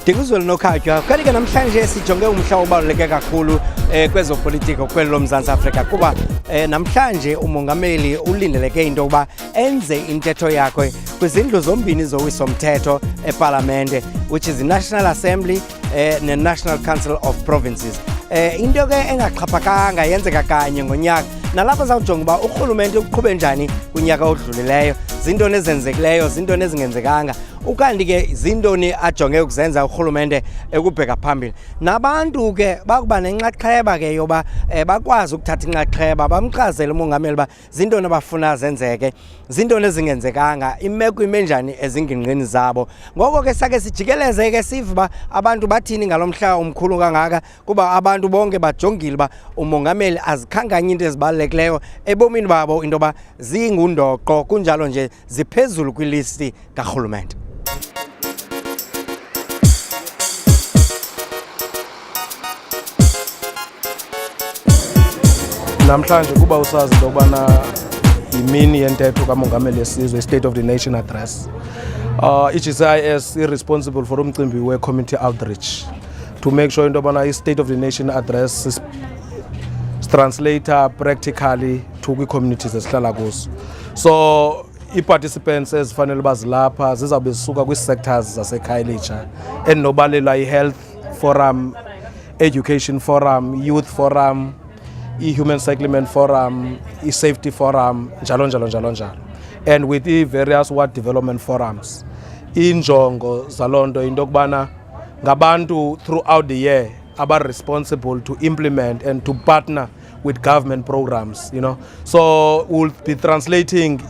Ndinguzulu nokhatywa kanti ke namhlanje sijonge umhla obaluleke kakhulu kwezopolitiko kweli loMzantsi Afrika kuba namhlanje umongameli ulindeleke into yokuba enze intetho yakhe kwizindlu zombini zowiso-mthetho epalamente, which is the National Assembly ne-National Council of Provinces. Into ke engaxhaphakanga yenzeka kanye ngonyaka, nalapho zawujonga uba urhulumente uqhube njani kunyaka odlulileyo, zintoni ezenzekileyo, zintoni ezingenzekanga, ukanti ke zintoni ajonge ukuzenza urhulumente ekubheka phambili. Nabantu ke bakuba nenxaxheba ke yoba bakwazi ukuthatha inxaxheba bamchazele umongameli uba zintoni abafuna zenzeke, zintoni ezingenzekanga, imeko ime njani ezingingqini zabo. Ngoko ke sake sijikeleze ke sive uba abantu bathini ngalomhla omkhulu kangaka, kuba abantu bonke bajongile uba umongameli azikhankanye into ezibalulekileyo ebomini babo, into yoba zingundoqo, kunjalo nje ziphezulu kwilisti karhulumente. Namhlanje kuba usazi into yokubana yimini yentetho kamongameli yesizwe, State of the Nation Address. GCIS is responsible for umcimbi we-community outreach to make sure into yokubana i-State of the Nation Address is translator practically to kwi-communities esihlala kuzo. So i-participants ezifanele bazilapha zizawube zisuka kwii-sectors zaseKhayelitsha endinobalelwa i-health forum, education forum, youth forum, i-human settlement forum, i-safety forum, njalo njalo njalo njalo, and with i-various ward development forums. Injongo zaloo nto into yokubana ngabantu throughout the year are responsible to implement and to partner with government programs, you know. So we'll be translating,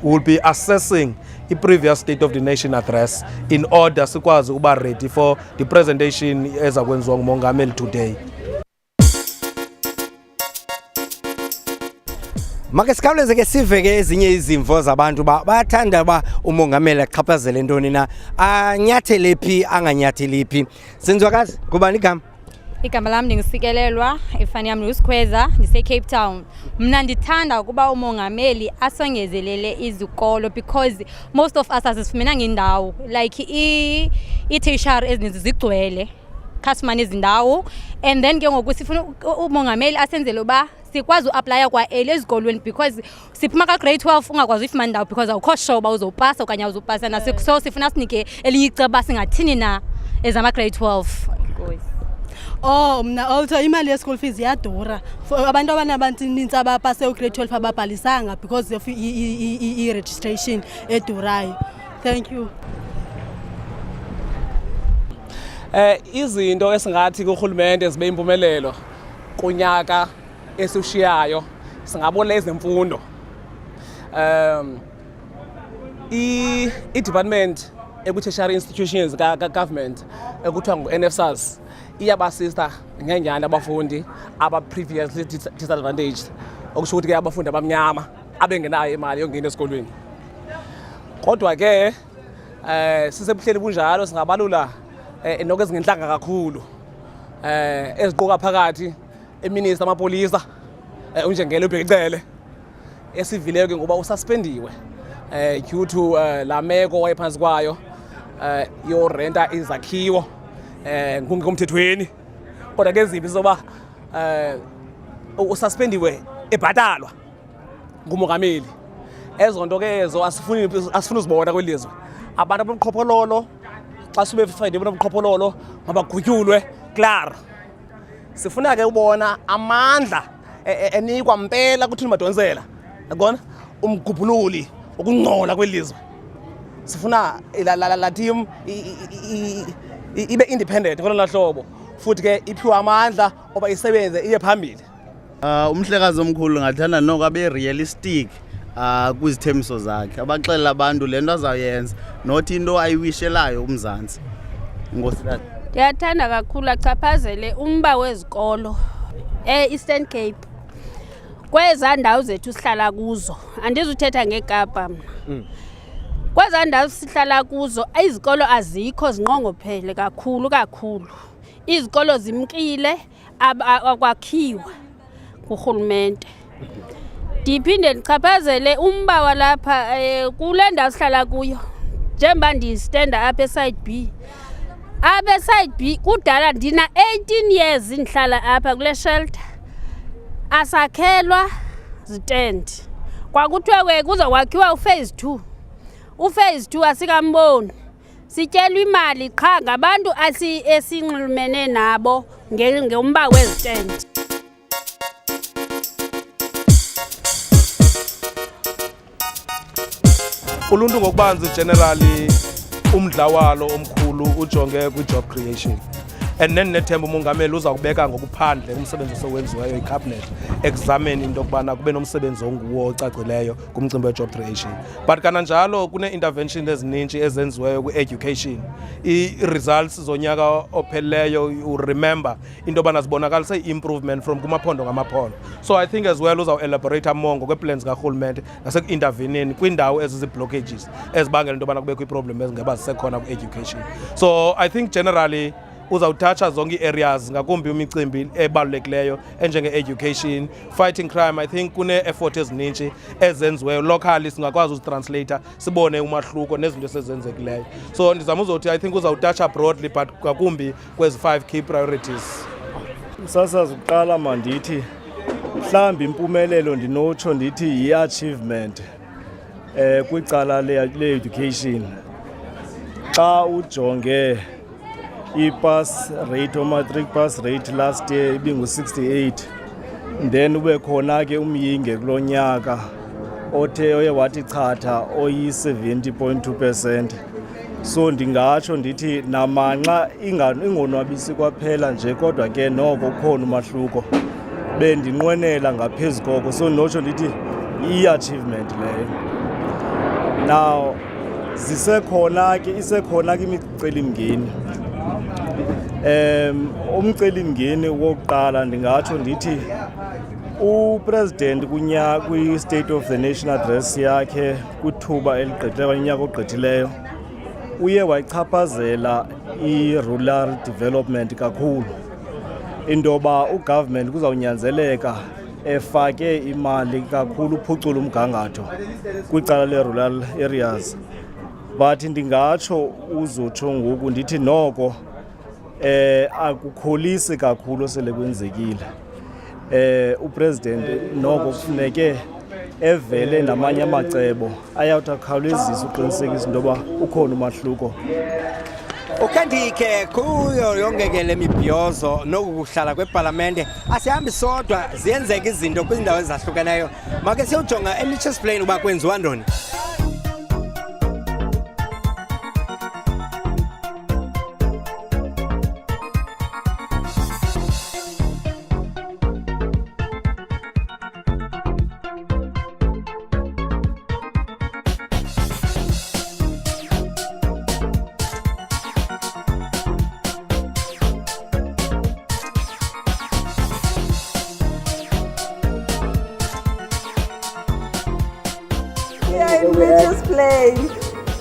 we'll be assessing the previous State of the Nation Address in order sikwazi uba ready for the presentation ezakwenziwa ngumongameli today. Make sikhawuleze ke sive ke ezinye izimvo zabantu bayathanda uba umongameli aqhaphazele ntoni na, anyathele phi anganyatheli phi. Senziwakazi ngubani igama? Igama lami ndingisikelelwa, ifani yami nguSikhweza, ndise-Cape Town. Mna ndithanda ukuba umongameli asongezelele izikolo because most of us asifumena ngendawo, like i-tertiary ezininzi zigcwele khasumane izindawo, and then ke ngoku sifuna umongameli asenzele uba sikwazi uaplya kwa ezikolweni because siphuma ka grade 12 ungakwazi uyifumana indawo because awukho sure uba uzopasa okanye awuzopasa na, so sifuna sinike elinye icebo singathini na ezama grade 12. Mna also imali ye-school fees iyadura for abantu abaninzi abapase u-grade 12 ababhalisanga because of i-registration edurayo. Thank you. Izinto esingathi kurhulumente zibe impumelelo kunyaka esishiyayo singabona ezemfundo. I-department ekutertiary institutions ka-government ekuthiwa ngu-NSFAS iyabasista ngenyani abafundi aba-previously disadvantaged, okusho ukuthi ke abafundi abamnyama abengenayo imali yongena esikolweni. Kodwa ke sisebuhleli bunjalo singabalula noko ezingenhlanga kakhulu eziquka phakathi eminista amapolisa unjengele uBhekicele esivileyo ke ngoba ususpendiwe due to la meko wayephansi kwayo yorenta izakhiwo ngokomthethweni. Kodwa ke ziphi zoba ususpendiwe ebhatalwa ngumongameli. Ezo nto ke ezo asifuni uzibona kwelizwe. Abantu abobuqhophololo xa sibe Friday bobuqhophololo mabagutyulwe klar. Sifuna ke ubona amandla enikwa mpela kuthini madonsela, yabona umgubhululi ukungcola kwelizwe. Sifuna la team ibe independent ngolona hlobo futhi ke iphiwe amandla oba isebenze iye phambili. Umhlekazi omkhulu ngathanda noko abe realistic kwizithembiso zakhe, abaxelela abantu lento azayenza not into ayishelayo uMzantsi. Ngosikazi ndiyathanda kakhulu achaphazele umba wezikolo Eastern Cape kweza ndawo zethu sihlala kuzo. Andizuthetha ngeKapa mna. Kweza ndawo sihlala kuzo izikolo azikho zinqongophele kakhulu. Izikolo zimkile akwakhiwa kurhulumente. Ndiphinde ndichaphazele umba walapha kule ndawo sihlala kuyo njengoba ndistenda apha eside B. abe side B kudala ndina 18 years ndihlala apha kule shelter asakhelwa zitendi kwakuthiwe kuzokwakhiwa uphase 2 uphase 2 asikamboni sityelwa imali qha ngabantu esinxulumene nabo ngomba wezitendi. Uluntu ngokubanzi generally umdla walo omkhulu ujonge kwi-job creation, and then nethemba umongameli uza kubeka ngokuphandle umsebenzi osewenziweyo icabinet examine into yokubana kube nomsebenzi onguwo ocacileyo kumcimbi we-job creation. But kananjalo kune-intervention ezininzi ezenziweyo kwi-education. I-results zonyaka ophelileyo you remember into yobana zibonakalise i-improvement from kumaphondo ngamaphondo. So I think as well uzawuelaborate amongo kwe-plans karhulumente naseku-interveneni kwiindawo ezizi-blockages ezibangela into yobana kubekho iiproblem ezingeba zisekhona kwi-education. So I think generally uzawuthatha zonke ii-areas ngakumbi imicimbi ebalulekileyo enjenge-education, fighting crime. I think kune-effort ezininzi ezenziweyo locally singakwazi uzitranslata sibone umahluko nezinto esezenzekileyo. So ndizama uzothi I think uzawuthatha broadly but ngakumbi kwezi 5 key priorities. Msasazi uqala mandithi mhlawumbi impumelelo ndinotsho ndithi yi-achievement kwicala le-education. Xa ujonge i-pass rate matric pass rate last year ibingu-68, then ube khona ke umyinge kulo nyaka othe oye wathi chatha oyi-70.2%. So ndingatsho ndithi namanxa ingonwabisi kwaphela nje kodwa ke noko ukhona umahluko bendinqwenela ngaphezu koko. So ndinotsho ndithi i-achievement leyo. Now isekhona ke imicelimngeni. Umcelimngeni wokuqala ndingatsho ndithi upresident kwi-State of the Nation address yakhe kwithuba eligqithileyo unyaka ogqithileyo uye wayichaphazela i-rural development kakhulu, into yoba ugovernment kuzawunyanzeleka efake imali kakhulu uphucula umgangatho kwicala le-rural areas. But ndingatsho uzotsho ngoku ndithi noko akukholisi kakhulu sele kwenzekile. Upresident noko kufuneke evele namanye amacebo ayawuthi akhawulezise uqinisekisa into yoba ukhona umahluko. Ukandike kuyo yonke ke le mibhiyozo nokuhlala kwepalamente asihambi sodwa ziyenzeka izinto kwiindawo ezahlukeneyo. Make siyawujonga eMitchells Plain uba kwenziwa ntoni. Mitchells Plain.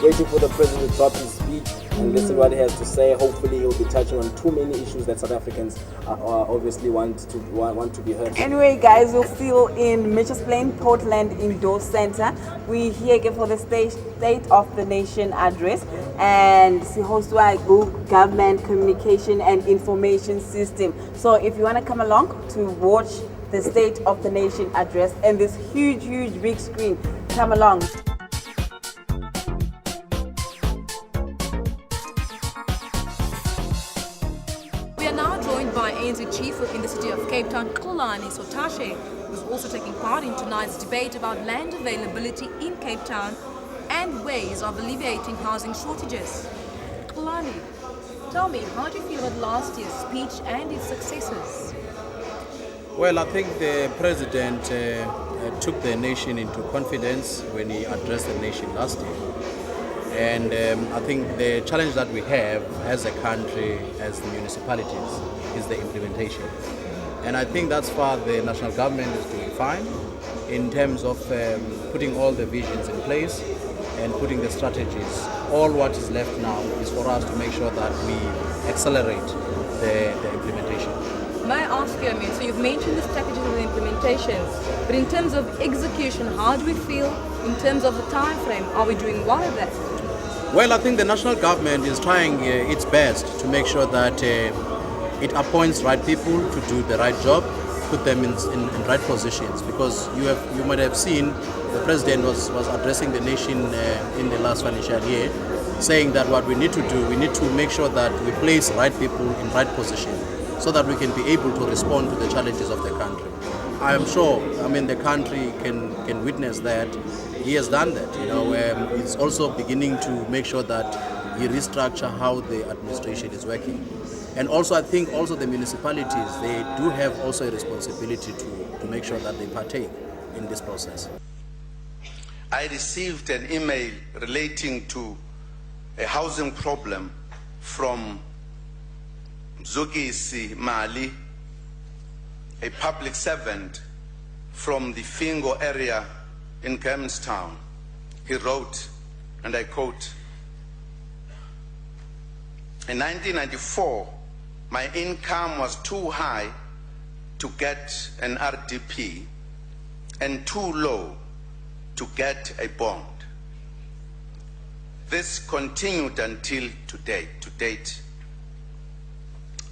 Waiting for the president to drop his speech and listen what he has to say. Hopefully he'll be touching on too many issues that South Africans obviously want to be heard. Anyway guys, we're still in Mitchells Plain, Portland Indoor Center. We're here again for the State of the Nation address, and it's hosted by Government Communication and Information System. So if you want to come along to watch the State of the Nation address and this huge big screen, come along. We are now joined by ANC Chief in the city of Cape Town, Khayelitsha, who's also taking part in tonight's debate about land availability in Cape Town and ways of alleviating housing shortages. Khayelitsha, tell me, how do you feel about last year's speech and its successes? Well, I think the president took the nation into confidence when he addressed the nation last year. And I think the challenge that we have as a country, as the municipalities, is the implementation. And I think that's why the national government is doing fine in terms of putting all the visions in place and putting the strategies. All what is left now is for us to make sure that we accelerate the implementation. May I ask you, so you've mentioned the strategies and the implementations, but in terms of execution, how do we feel in terms of the time frame? Are we doing well at that? Well, I think the national government is trying its best to make sure that it appoints right people to do the right job, put them in right positions. Because you might have seen the president was addressing the nation in the last financial year, saying that what we need to do, we need to make sure that we place right people in right position, so that we can be able to respond to the challenges of the country. I am sure, the country can witness that. He has done that. He's also beginning to make sure that he restructure how the administration is working. And also, I think also the municipalities, they do have also a responsibility to make sure that they partake in this process. I received an email relating to a housing problem from Mzugisi Mali, a public servant from the Fingo area in Grahamstown. He wrote, and I quote, "In 1994, my income was too high to get an RDP and too low to get a bond. This continued until today. To date,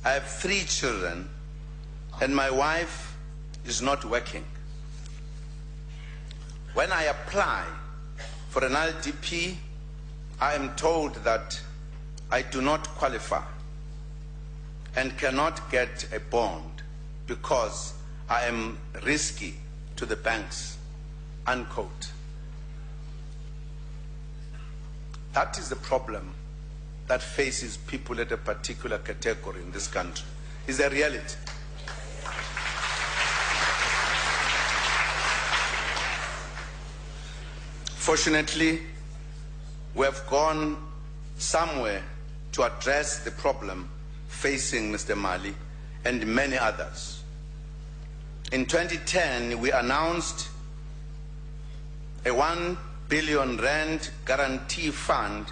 I have 3 children and my wife is not working. When I apply for an LDP, I am told that I do not qualify and cannot get a bond because I am risky to the banks," unquote. That is the problem that faces people at a particular category in this country. It's a reality. Fortunately, we have gone somewhere to address the problem facing Mr. Mali and many others. In 2010, we announced a 1 billion rand guarantee fund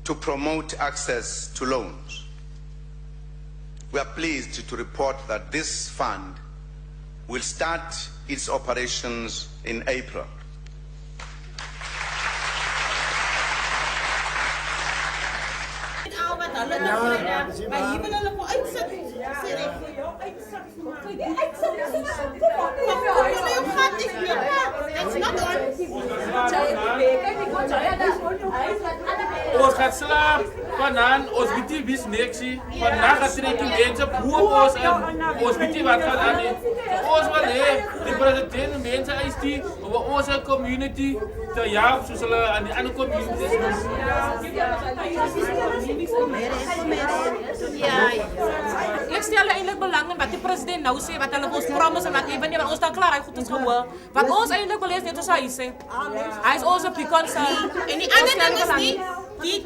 to promote access to loans. We are pleased to report that this fund will start its operations in April. Ons gaat slaap, vanaan ons weet nie wie's neksie, vandaag gaat trek die mense boop ons en ons weet nie wat gaan aan nie. Ons wil hê die president mense eis die op ons community te help soos hulle aan die ander communities Ek stel eintlik belang in wat die president nou sê, wat hulle ons promise en wat even nie, want ons staan klaar, hy goed ons gehoor. Wat ons eintlik wil hê is net soos hy sê. Hy is also because en die ander ding is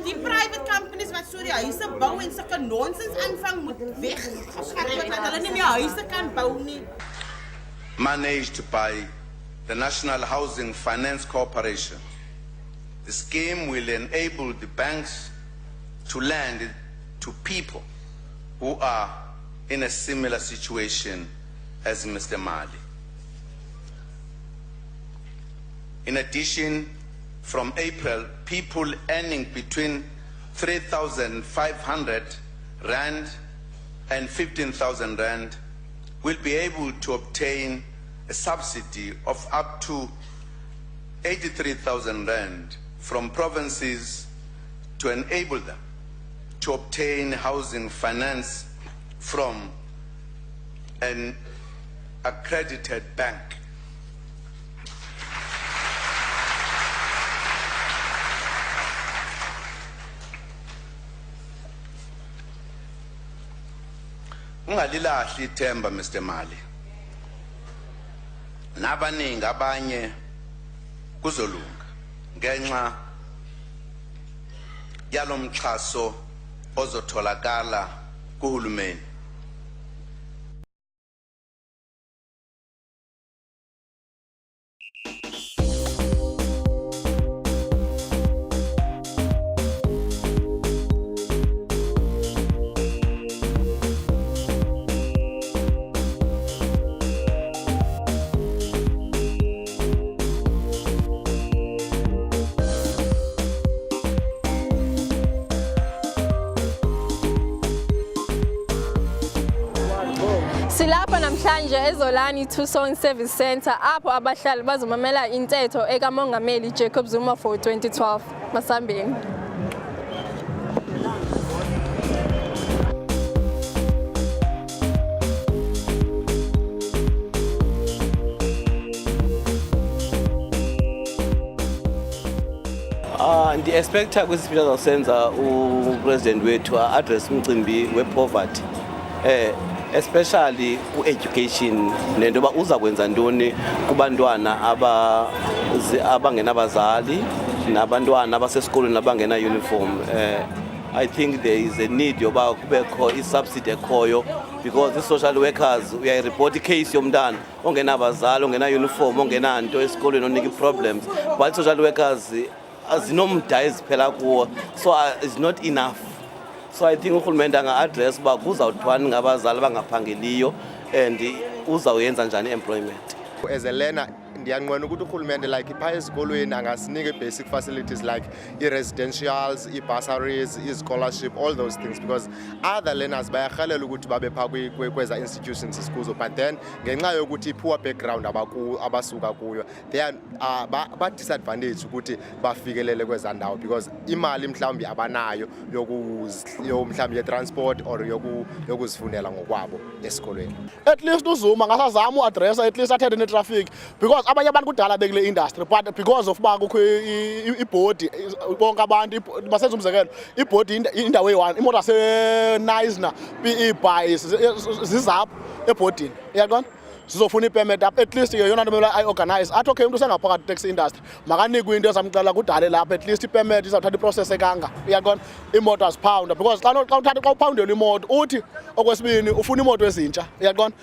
die private companies wat so die huise bou en sulke nonsens aanvang moet weggeskryf dat hulle nie meer huise kan bou nie. Managed by the National Housing Finance Corporation. The scheme will enable the banks to lend to people who are in a similar situation as Mr. Mali. In addition, from April, people earning between 3,500 Rand and 15,000 Rand will be able to obtain a subsidy of up to 83,000 Rand from provinces to enable them to obtain housing finance from an accredited bank. Ungalilahli ithemba Mr. Mali. Nabaningi abanye kuzolunga ngenxa yalomxhaso ozotholakala kuhulumeni. Silapha namhlanje eZolani Two Song Service Center apho abahlali bazomamela intetho ekamongameli Jacob Zuma for 2012. Masambeni. Ndi-expecta kwesi speech azawusenza upresident wethu address umcimbi wepoverty, especially ku-education nento yoba uza kwenza ntoni kubantwana abangenabazali nabantwana abasesikolweni abangena-uniform. I think there is a need yoba kubekho i-subsidy ekhoyo because i-social workers uyayiripota i-case yomntana ongenabazali ongena-uniform ongenanto esikolweni onika i-problems, but i-social workers azinomda eziphela kuwo, so it's not enough. So I think urhulumente anga-address uba kuzawuthwani ngabazali abangaphangeliyo and uzawuyenza njani i-employment. As a learner, ndiyanqwena ukuthi urhulumente like phaa ezikolweni angasinika basic facilities like i-residentials, i-bursaries, i-scholarship, all those things, because other learners bayarhalela ukuthi babe phaa kweza institutions isikuzo, but then ngenxa yokuthi i-poor background abasuka kuyo they are ba-disadvantage ukuthi bafikelele kweza ndawo because imali mhlawumbi abanayo mhlawumbi ye-transport or yokuzifundela ngokwabo esikolweni. At least uZuma ngasazama uadressa at least athethe netraffic because abanye abantu kudala bekule industry, but because of uba kukho ibhodi bonke abantu basenza umzekelo ibhodi indawo eyi-1 imoto yaseNaisna ii-buys zizapho ebhodini, uyaqonda zizofuna ipermit up at least yona nto mele ayi-organize athi okay umntu sengaphakathi taxi industry makanikwe into ezamcela kudale lapha at least ipermit izawuthatha iprocess ekanga, uyaqonda imoto aziphawunda because xa uphawundelwa imoto uthi okwesibini ufuna imoto ezintsha, uyaqonda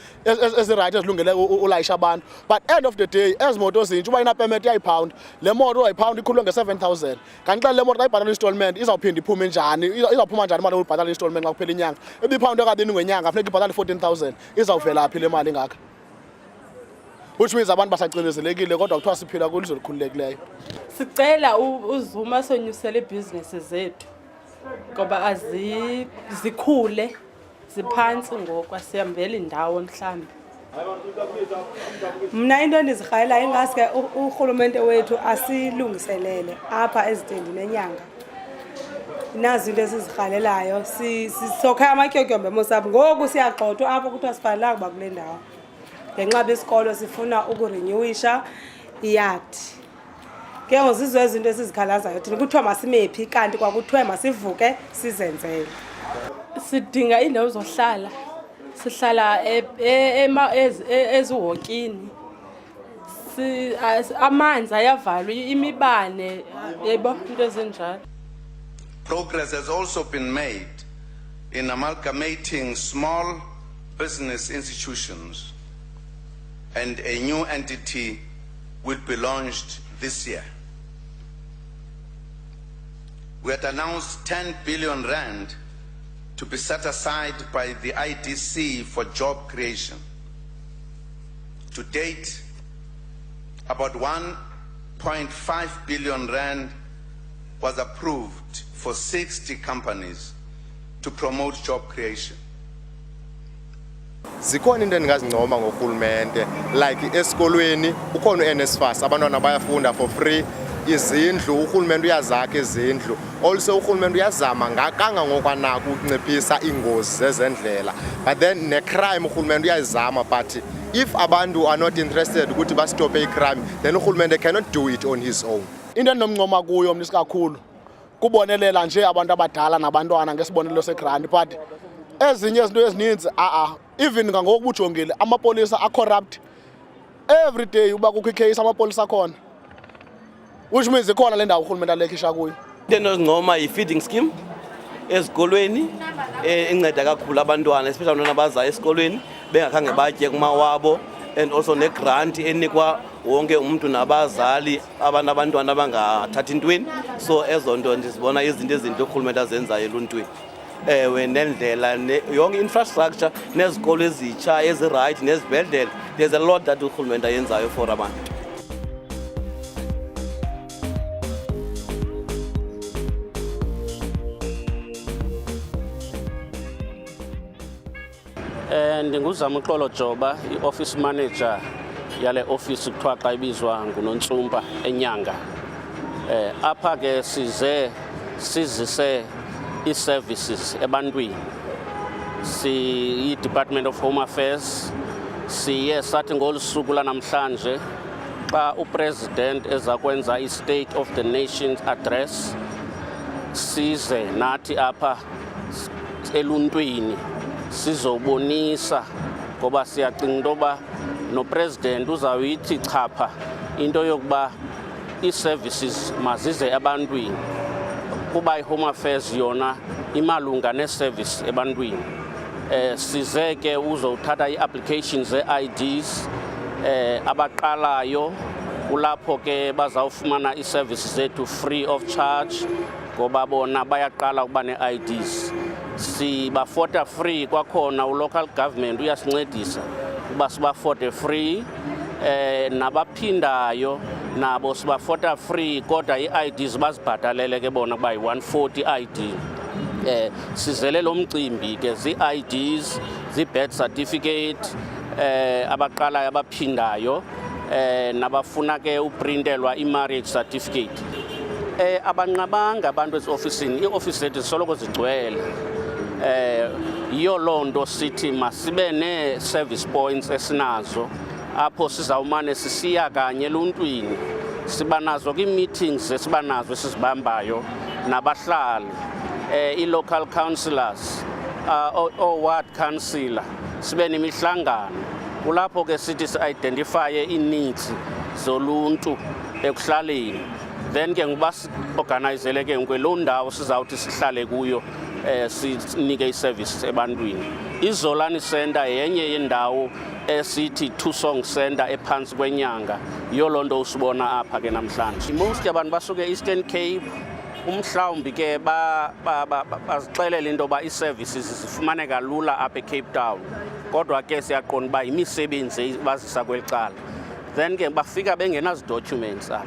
ezirayithi ezilungele ulayisha abantu, but end of the day ezi moto ezintsha uba ina-permit iyayiphawunda le moto uyayiphawunda ikhulwe nge-7,000 kanti xa le moto xa ibhatala i-installment izawuphinda iphume njani, izawuphuma njani imali ubhatala i-installment xa kuphela inyanga ibiphawunde kabini ngenyanga funeka ibhatala i-14,000 izawuvela phi le mali ngaka, which means abantu basacinezelekile kodwa kuthiwa siphila kwilizwe elikhululekileyo. Sicela uZuma sonyusele ibhizinesi zethu ngoba zikhule ziphansi ngoku sihambela indawo mhlawumbi. Mna into endizirhalela ingaske urhulumente wethu asilungiselele apha ezitendini eNyanga. Nazi into esizirhalelayo sisokha amatyotyombe mosapho ngoku siyagxothwa apho kuthiwa sifanelanga ukuba kule ndawo. Ngenxa besikolo sifuna ukurenewisha iyadi. Ke ngozizwe izinto esizikhalazayo thina kuthiwa masimephi kanti kwakuthiwe masivuke sizenzele. Sidinga indawo zohlala. Sihlala eziwokini. Amanzi ayavalwa imibane yebo into ezinjalo. Progress has also been made in amalgamating small business institutions, and a new entity will be launched this year. We had announced 10 billion rand to be set aside by the IDC for job creation. To date, about 1.5 billion rand was approved for 60 companies to promote job creation. Zikhona into endingazincoma ngorhulumente like esikolweni ukhona uNSFAS abantwana bayafunda for free, izindlu urhulumente uyazakha izindlu, also urhulumente uyazama kangangokwanako ukunciphisa iingozi zezendlela, but then ne-crime urhulumente uyayizama, but if abantu are not interested ukuthi bastope i-crime then urhulumente cannot do it on his own. Into endinomncoma kuyo mna isikakhulu kubonelela nje abantu abadala nabantwana ngesibonelelo segrant, but ezinye izinto ezininzi even kangoku bujongile amapolisa a-corrupt every day uba kukho icase amapolisa akhona, which means ikhona le ndawo urhulumente alekhisha kuyo. Into endincoma yi-feeding scheme ezikolweni inceda kakhulu abantwana especially abantwana abaza esikolweni bengakhange batye kumawabo, and also ne-grant enikwa wonke umuntu nabazali abantwana abangathathi ntweni, so ezo nto ndizibona izinto ezinto urhulumente azenzayo eluntwini. Nendlela yonke infrastructure nezikolo ezitsha ezirayithi nezibhedlele, there's a lot that urhulumente ayenzayo for abantu. Ndinguzama Joba, i-office manager yale office kuthiwa xa ibizwa nguNontsumpa eNyanga. Apha ke sizise i-services ebantwini. Department of Home Affairs siye sathi ngolu suku lanamhlanje xa upresident eza kwenza i-State of the Nation's address size nathi apha eluntwini sizobonisa ngoba siyacinga into yoba nopresident uzawuyithi chapha into yokuba ii-services mazize ebantwini kuba i-Home Affairs yona imalunga ne-service ebantwini. Size ke uzothatha ii-applications ze-IDs abaqalayo kulapho ke bazawufumana ii-services zethu free of charge ngoba bona bayaqala ukuba ne-IDs. Sibafota free kwakhona u-local government uyasincedisa uba sibafote free, nabaphindayo nabo sibafota free kodwa ii-IDs bazibhatalele ke bona kuba yi-140 ID. Sizele lo mcimbi ke zii-IDs, zii-birth certificate, abaqalayo abaphindayo, nabafuna ke uprintelwa i-marriage certificate. Abanqabanga abantu esi-ofisini, ii-ofisi zethu zisoloko zigcwele. Yiyo loo nto sithi masibe nee-service points esinazo apho sizawumane sisiya kanye eluntwini. Siba nazo kii-meetings esiba nazo esizibambayo nabahlali, ii-local councillors, oo-ward councillor, sibe nemihlangano. Kulapho ke sithi si-identifye ii-needs zoluntu ekuhlaleni. Then ke ngoba si-organizele ke ngokweloo ndawo sizawuthi sihlale kuyo sinike i-services ebantwini. IZolani Center yenye yendawo esithi Two-Song Center ephantsi kwenyanga. Yiyo loo nto usibona apha ke namhlanje. Most abantu basuke e-Eastern Cape, umhlawumbi ke bazixelele into yoba ii-services zifumaneka lula apha eCape Town. Kodwa ke siyaqonda uba yimisebenzi bazisa kweli cala. Then ke bafika bengenazi-documents apha.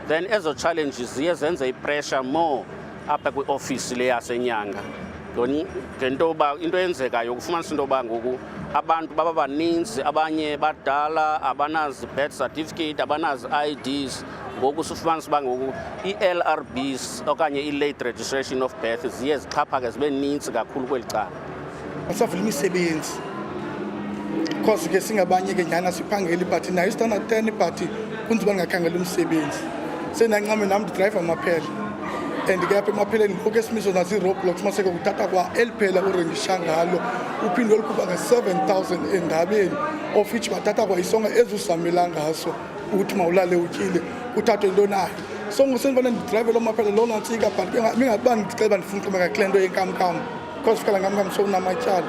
Then ezo challenges ziye zenze i-pressure more apha kwi-ofisi le yaseNyanga. Ngento yoba into eyenzekayo kufumanisa into yoba ngoku abantu baba baninzi, abanye badala, abanazi birth certificate, abanazi IDs. Ngoku sifumanisa uba ngoku ii-LRBs okanye i-late registration of birth ziye zixhaphake zibe ninzi kakhulu kweli cala. Asavula imisebenzi because ke singabanye ke nyana siphangeli but nayo standard 10 but kunzima ngakhangela umsebenzi. Senancame nami driver maphela and ke apha emapheleni ngoku esimiso nazi roadblocks maseke kuthatha kwa eliphela urengisha ngalo uphinde olukhupha nge-7,000 endabeni of which bathatha kwa isonga ezusamela ngaso ukuthi mawulale utyile uthathwe into nayo. So ngusendibona ndidrive lo maphela lo nantsika but mingabani ndicela ndifuna uqhubeka kule nto yenkamnkam because fikela nkamnkam sokunamatyala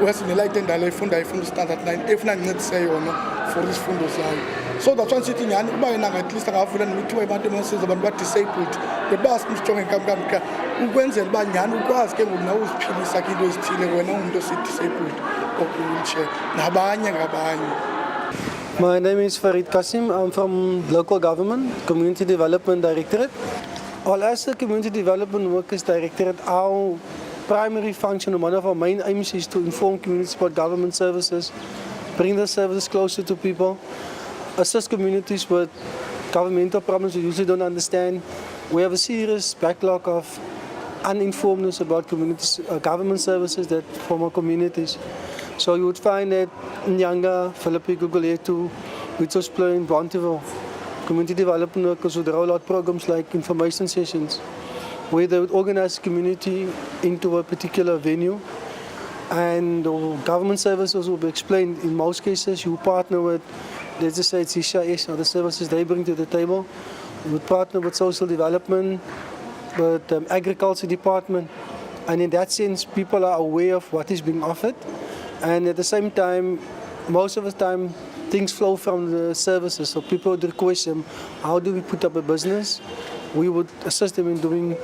uyasinelight endala ifunda standard 9 efuna ndincedise yona for isifundo zayo. So that's one sithi nyani kuba yena at least angavula nemithuba abantu emasiza abantu ba-disabled but basimjonge nkamnkam ka ukwenzela uba nyani ukwazi ke ngoku nawe uziphilisa ke into ezithile wena umuntu ose-disabled okwi-wheelchair nabanye ngabanye. My name is Farid Kasim. I'm from local government, Community Development Directorate. Well, as a Community Development Workers Directorate, our primary function and one of our main aims is to inform community support government services, bring the services closer to people, assist communities with governmental problems we usually don't understand. We have a serious backlog of uninformedness about government services that from our communities. So you would find that Nyanga, Philippi, Guguletu, Witwatersrand, Bonteville, community development workers would roll out programs like information sessions where they would organize the community into a particular venue and government services will be explained. In most cases, you partner with, let's just say, GCIS or the services they bring to the table. You would partner with social development, with agriculture department, and in that sense, people are aware of what is being offered. And at the same time, most of the time, things flow from the services. So people would request them, how do we put up a business? We would assist them in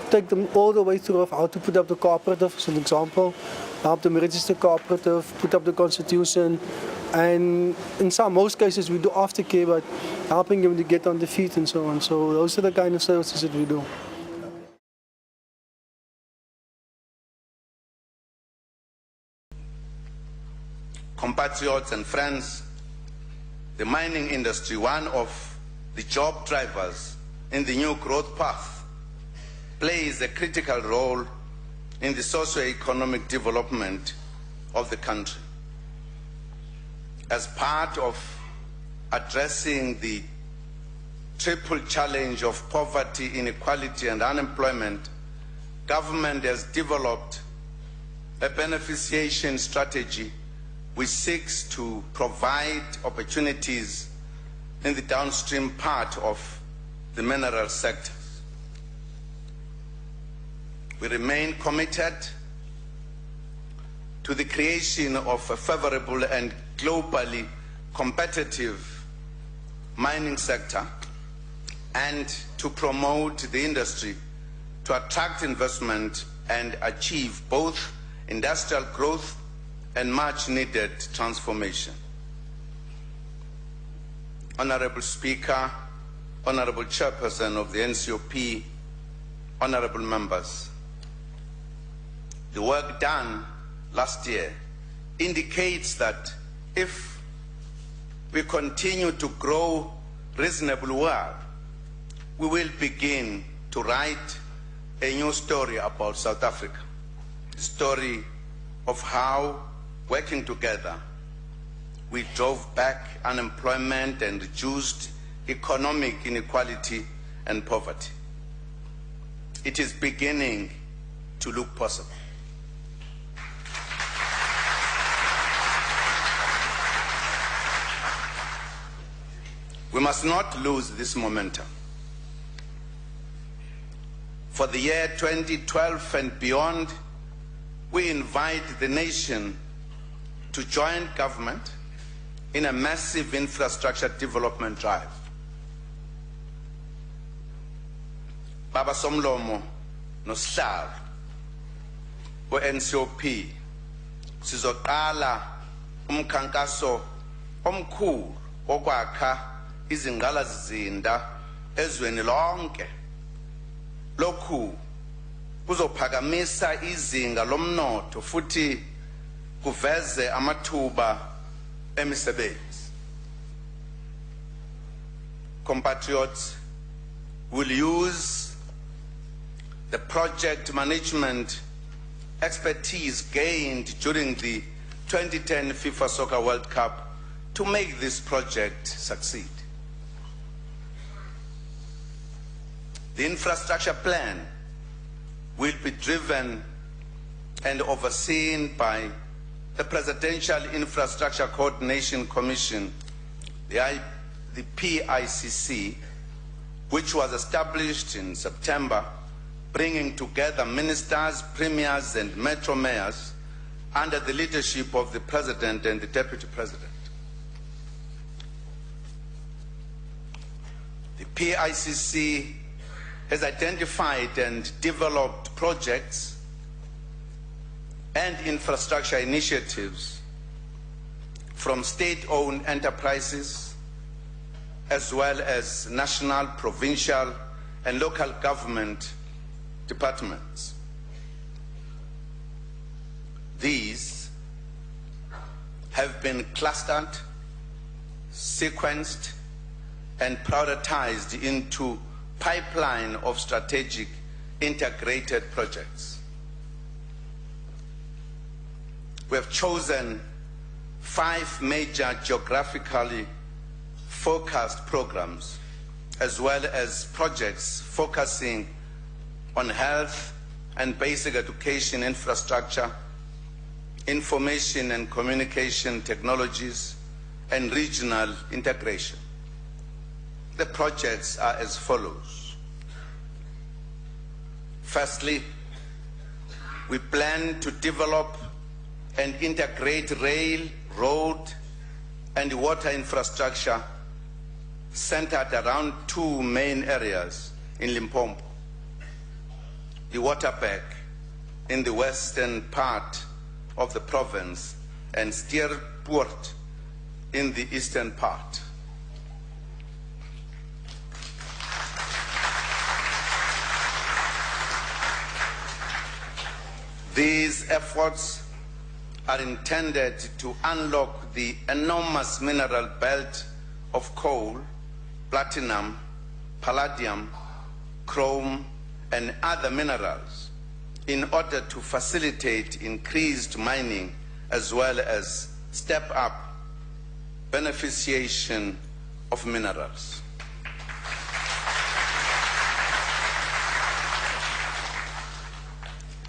take them all the way through of how to put up the cooperative, as an example, help them register cooperative, put up the constitution, and in most cases we do aftercare, but helping them to get on the feet and so on. So those are the kind of services that we do. compatriots and friends, the mining industry, one of the job drivers in the new growth path, plays a critical role in the socio-economic development of the country. As part of addressing the triple challenge of poverty, inequality, and unemployment, government has developed a beneficiation strategy which seeks to provide opportunities in the downstream part of the mineral sectors. We remain committed to the creation of a favorable and globally competitive mining sector and to promote the industry to attract investment and achieve both industrial growth and much needed transformation. Honorable Speaker, Honorable Chairperson of the NCOP, honorable members, the work done last year indicates that if we continue to grow reasonably well, we will begin to write a new story about South Africa, a story of how, working together, we drove back unemployment and reduced economic inequality and poverty. It is beginning to look possible. We must not lose this momentum. For the year 2012 and beyond, we invite the nation to join government in a massive infrastructure development drive. Baba Somlomo noSihlalo we-NCOP sizoqala umkhankaso omkhulu okwakha izingqalasizinda ezweni lonke. Lokhu kuzophakamisa izinga lomnotho futhi kuveze amathuba emisebenzi. Compatriots will use the project management expertise gained during the 2010 FIFA Soccer World Cup to make this project succeed. The infrastructure plan will be driven and overseen by the Presidential Infrastructure Coordination Commission, the PICC, which was established in September, bringing together ministers, premiers, and metro mayors under the leadership of the President and the Deputy President. The PICC has identified and developed projects and infrastructure initiatives from state-owned enterprises as well as national, provincial, and local government departments. These have been clustered, sequenced, and prioritized into pipeline of strategic integrated projects. We have chosen 5 major geographically focused programs, as well as projects focusing on health and basic education infrastructure, information and communication technologies, and regional integration. The projects are as follows. Firstly, we plan to develop and integrate rail, road, and water infrastructure centered around 2 main areas in Limpopo. The Waterberg in the western part of the province and Steerpoort in the eastern part. These efforts are intended to unlock the enormous mineral belt of coal, platinum, palladium, chrome, and other minerals in order to facilitate increased mining as well as step up beneficiation of minerals.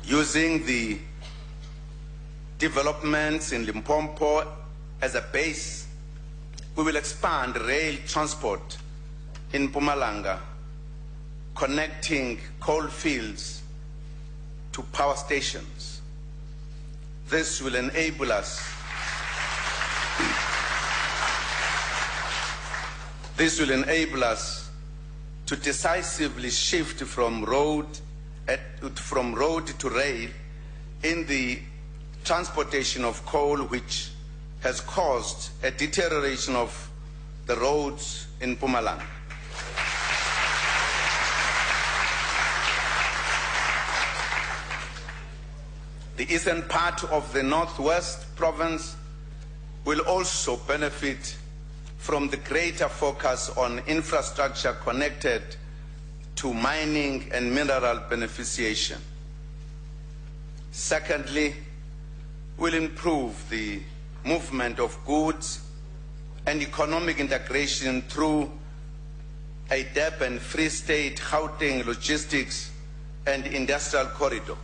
Using the developments in Limpopo as a base, we will expand rail transport in Mpumalanga, connecting coal fields to power stations. This will enable us to decisively shift from road to rail in the transportation of coal, which has caused a deterioration of the roads in Mpumalanga. The eastern part of the Northwest province will also benefit from the greater focus on infrastructure connected to mining and mineral beneficiation. Secondly, we'll improve the movement of goods and economic integration through a Durban Free State Gauteng logistics and industrial corridor.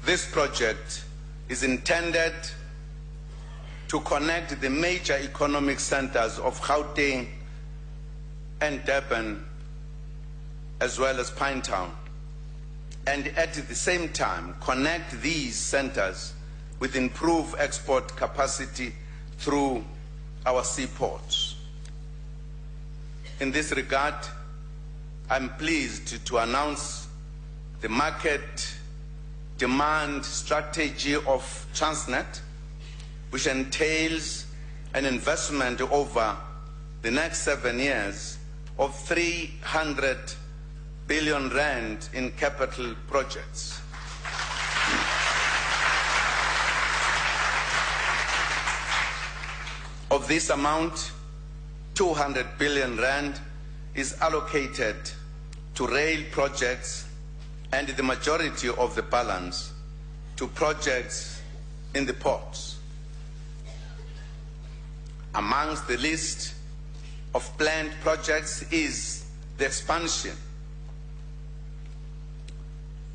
This project is intended to connect the major economic centers of Gauteng and Durban, as well as Pinetown, and at the same time connect these centers with improved export capacity through our seaports. In this regard, I'm pleased to announce the market demand strategy of Transnet, which entails an investment over the next 7 years of 300 billion rand in capital projects. Of this amount, 200 billion rand is allocated to rail projects and the majority of the balance to projects in the ports. Amongst the list of planned projects is the expansion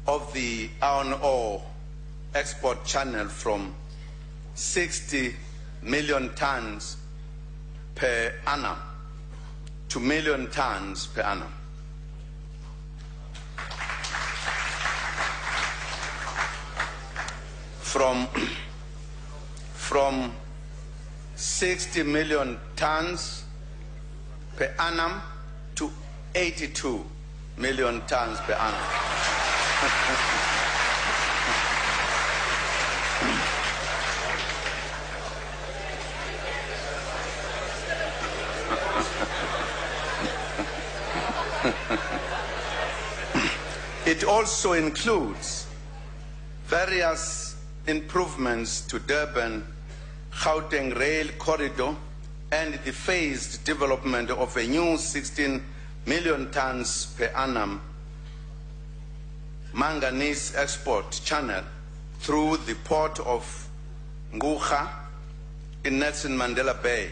of the iron ore export channel from 60 million tons per annum to million tons per annum. From 60 million tons per annum to 82 million tons per annum. It also includes various improvements to Durban Gauteng rail corridor and the phased development of a new 16 million tons per annum manganese export channel through the port of Nguga in Nelson Mandela Bay.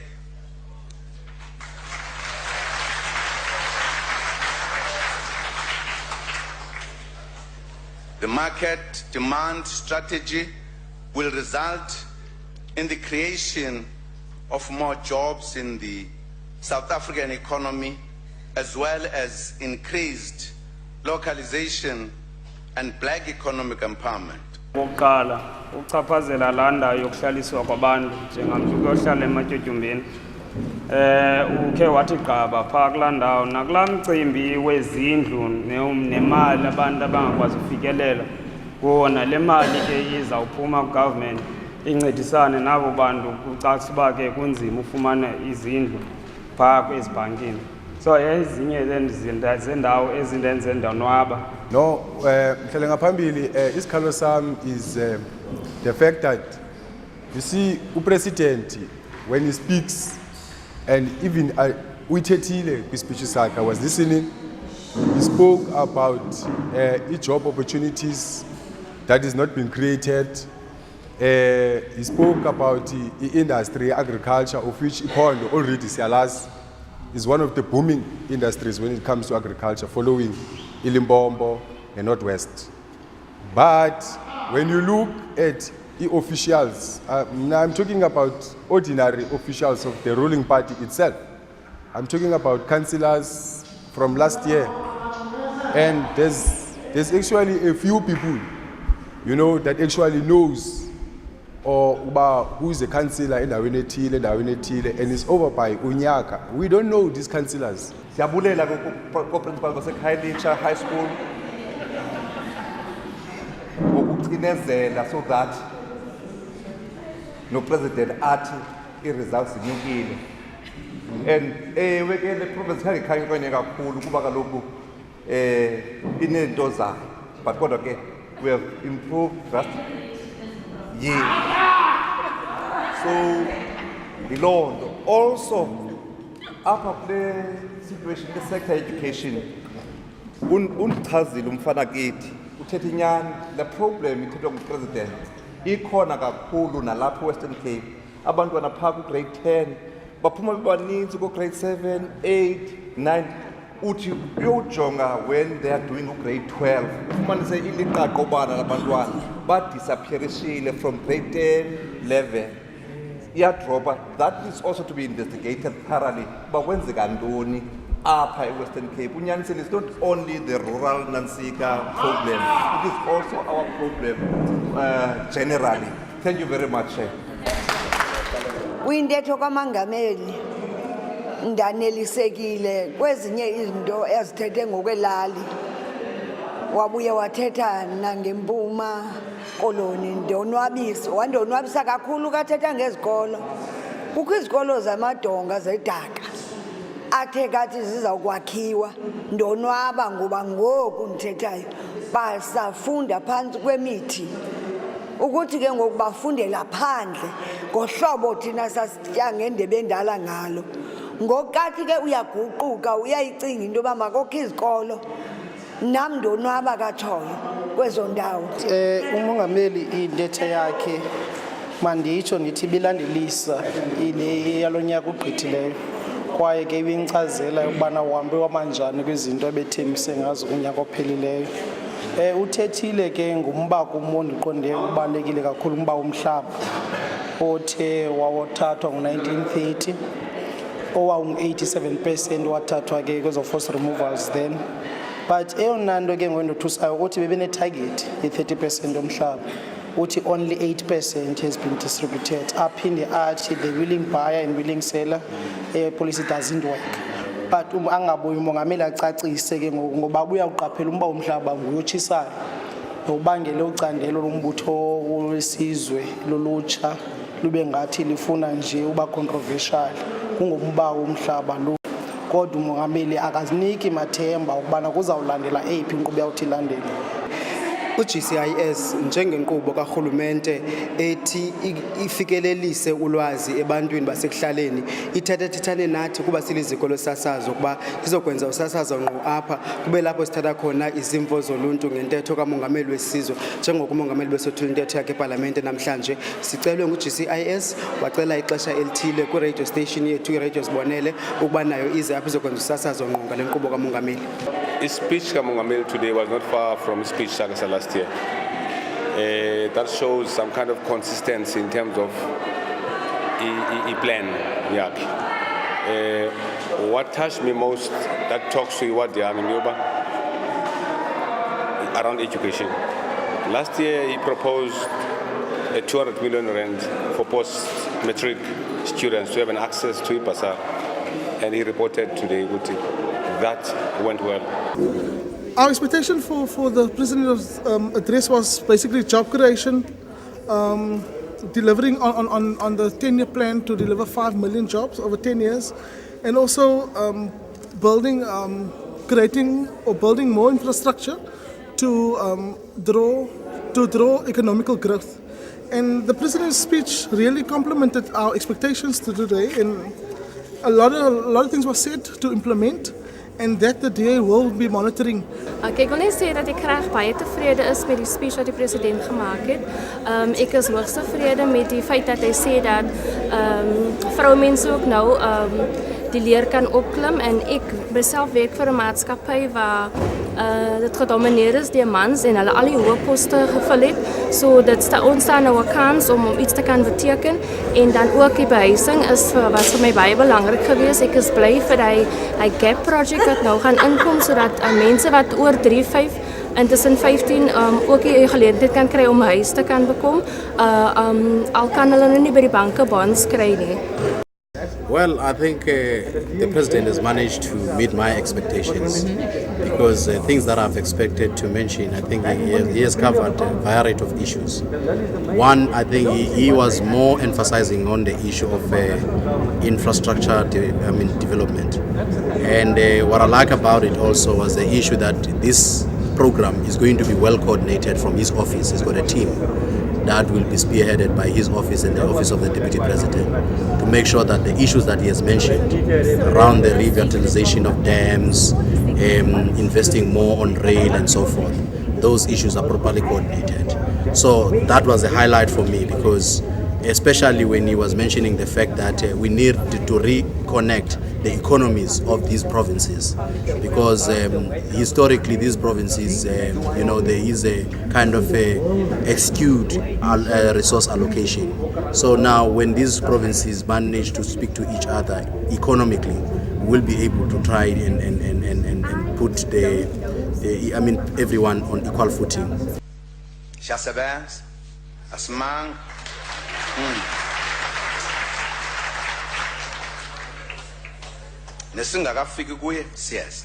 The market demand strategy will result in the creation of more jobs in the South African economy, as well as increased localization and black economic empowerment. Okokuqala uchaphazela landa yokuhlaliswa kwabantu njengamntu ohlala ematyotyombeni ukhe wathi gqaba phaa kulaa ndawo nakulaa mcimbi wezindlu nemali abantu abangakwazi ukufikelela wona le mali ke izawuphuma kugovernment incedisane nabo bantu kucacisa uba ke kunzima ufumana izindlu phaa kwezibhankini. So ezinye zendawo ezindenze ndonwaba No, mhlele ngaphambili isikhalo sami is the fact that you see upresident when he speaks and even uyithethile kwi-speech sakhe, I was listening. He spoke about job opportunities that is not being created. He spoke about the industry, agriculture, of which Ipondo already Sialas is one of the booming industries when it comes to agriculture, following Ilimbombo and Northwest. But when you look at the officials, now I'm talking about ordinary officials of the ruling party itself. I'm talking about councillors from last year. And there's actually a few people, you know, that actually knows or who is a councillor in Awinetile, and it's over by Unyaka. We don't know these councillors. Siyabulela ko-principal base-Khayelitsha High School ngokucinezela so that no president athi i-results zinyukile. And ke le province khange kanye kakhulu kuba kaloku inento zayo, but kodwa ke we have improved drastically. So Ilondo also apha kule situation the sector education undichazile umfana kithi uthethe inyani the problem ithethwa ngupresident ikhona kakhulu nalapho Western Cape abantwana phaa ku-grade 10 baphuma bebaninzi ku-grade 7, 8, 9 uthi uyojonga when they are doing grade 12 ufumanise iliqaqa ubana labantwana badisappearishile from grade 10, 11 iyadropa. That is also to be investigated thoroughly uba kwenzeka ntoni apha e-Western Cape. Unyanisile, it's not only the rural Nansika problem, it is also our problem generally. Thank you very much. Uyintetho kaMangameli ndanelisekile kwezinye izinto ezithethe ngokwelali wabuye wathetha nangempuma koloni wandonwabisa kakhulu kathetha ngezikolo. Kukho izikolo zamadonga zedaka athe kathi zizawukwakhiwa ndonwaba ngoba ngoku ndithethayo basafunda phantsi kwemithi ukuthi ke ngoku bafundela phandle ngohlobo thina sasitya ngendebe endala ngalo. Ngokathi ke uyaguquka uyayicinga into yoba makokho izikolo nam ndonwaba katshoyo kwezo ndawo. Umongameli intetho yakhe manditsho ndithi bilandelisa ile yalo nyaka ugqithileyo kwaye ke ibincazela ukubana uhambe wamanjani kwizinto ebethembise ngazo kunyaka ophelileyo. Uthethile ke ngumba kumondiqonde ubalekile kakhulu umba umhlaba othe wawothathwa ngo-1930 owawu-87% wathathwa ke kwezo forced removals then. But eyona nto ke ngwendothusayo uthi bebene-target ye-30% omhlaba uthi only 8% has been distributed. Aphinde athi the willing buyer and willing seller policy doesn't work. But angabuyi umongameli acacise ke ngoba buya uqaphela umba umhlaba nguyotshisayo ubangele ucandelo lombutho wesizwe lolutsha lube ngathi lifuna nje uba controversial kungumba umhlaba lo. Kodwa umongameli akaziniki mathemba ukubana kuzawulandela eyiphi inkqubo yawuthi ilandele. GCIS njengenkqubo karhulumente ethi ifikelelise ulwazi ebantwini basekuhlaleni ithethathethane nathi kuba siliziko losasazo ukuba sizokwenza usasazo ngqo apha kube lapho sithatha khona izimvo zoluntu ngentetho kamongameli wesizwe. Njengoko umongameli besothula intetho yakhe epalamente namhlanje sicelwe ngu-GCIS wacela ixesha elithile kwi-radio station yethu iRadio Sibonele ukuba nayo ize apha izokwenza usasazo ngqo ngale nkqubo kamongameli. His speech kamongameli today was not far from his speech last year. That shows some kind of consistency in terms of plan. What touched me most, that talks to what they are in Yoba, around education. Last year he proposed a 200 million rand for post-matric students to have an access to IPASA, and he reported today that went well. Our expectation for the President's address was basically job creation, delivering on the 10-year plan to deliver 5 million jobs over 10 years, and also building more infrastructure to draw economical growth. And the president's speech really complemented our expectations to today, and a lot of things were said to implement, and that the DA will be monitoring. Ek wil net sê dat ek reg baie tevrede is met die speech wat die president gemaak het. Ek is hoogs tevrede met die feit dat hy sê dat vroumense ook nou die leer kan opklim, en ek myself werk vir 'n maatskappy waar dit gedomineer is deur mans en hulle al die hoë poste gevul het. So dit ons staan nou 'n kans om iets te kan beteken, en dan ook die behuising was vir my baie belangrik geweest. Ek is bly vir hy gap project wat nou gaan inkom, sodat mense wat oor 3-5 intussen 15 ook die geleentheid kan kry om 'n huis te kan bekom, al kan hulle nou nie by die banke bonds kry nie. Well, I think the president has managed to meet my expectations, because things that I've expected to mention, I think he has covered a variety of issues. One, I think he was more emphasizing on the issue of infrastructure development. And what I like about it also was the issue that this program is going to be well coordinated from his office. He's got a team that will be spearheaded by his office and the office of the Deputy President, to make sure that the issues that he has mentioned around the revitalization of dams, investing more on rail and so forth, those issues are properly coordinated. So that was a highlight for me, because especially when he was mentioning the fact that we need to reconnect the economies of these provinces, because historically these provinces, there is a kind of a skewed resource allocation. So now when these provinces manage to speak to each other economically, we'll be able to try and put everyone on equal footing. Siyasebenza, asimanga. Nesingakafiki kuye siyeza.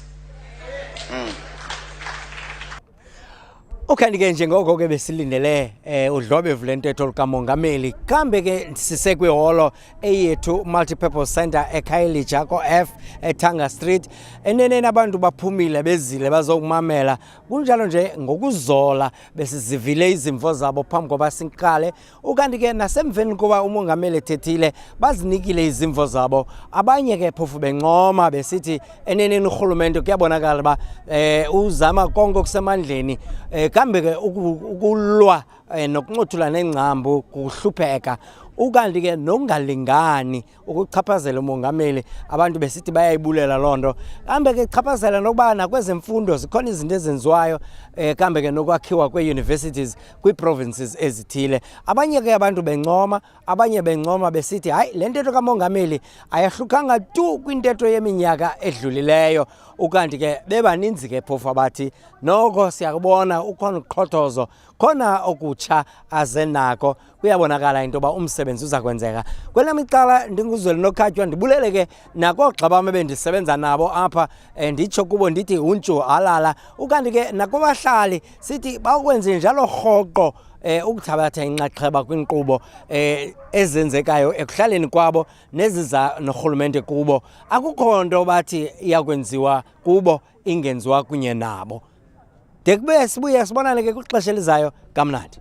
Ukanti ke njengoko ke besilindele udlobevu lentetho lukamongameli, kambe ke sisekwe holo eyethu multipurpose center eKhayelitsha ko-F eThanga Street, eneneni abantu baphumile bezile bazokumamela, kunjalo nje ngokuzola besizivile izimvo zabo phambi koba siqale. Ukanti ke nasemveni kuba umongameli ethethile bazinikile izimvo zabo, abanye ke phofu bencoma besithi eneneni urhulumente kuyabonakala ba uzama konke kusemandleni, kambe ke ukulwa nokuncothula nengcambu kuhlupheka. Ukanti ke nokungalingani ukuchaphazela umongameli, abantu besithi bayayibulela lonto, kambe ke chaphazela nokuba nakwezemfundo zikhona izinto ezenziwayo, kambe ke nokwakhiwa kwe-universities kwi-provinces ezithile. Abanye ke abantu bencoma, abanye bencoma besithi hayi le ntetho kamongameli ayahlukanga tu kwintetho yeminyaka edlulileyo. Ukanti ke bebaninzi ke phofu abathi noko siyakubona ukhona uqhothozo, khona okutsha aze nako, kuyabonakala into ba umsebenzi uza kwenzeka. Kwelami icala ndinguzweli nokhatywa, ndibulele ke nakoogxa bam ebendisebenza nabo apha, nditsho kubo ndithi untshu halala. Ukanti ke nakubahlali sithi bakwenze njalo rhoqo ukuthabatha inxaxheba kwinkqubo ezenzekayo ekuhlaleni kwabo neziza norhulumente kubo. Akukho nto bathi iyakwenziwa kubo ingenziwa kunye nabo. De kube sibuye sibonane ke kwixesha elizayo. Kamnandi.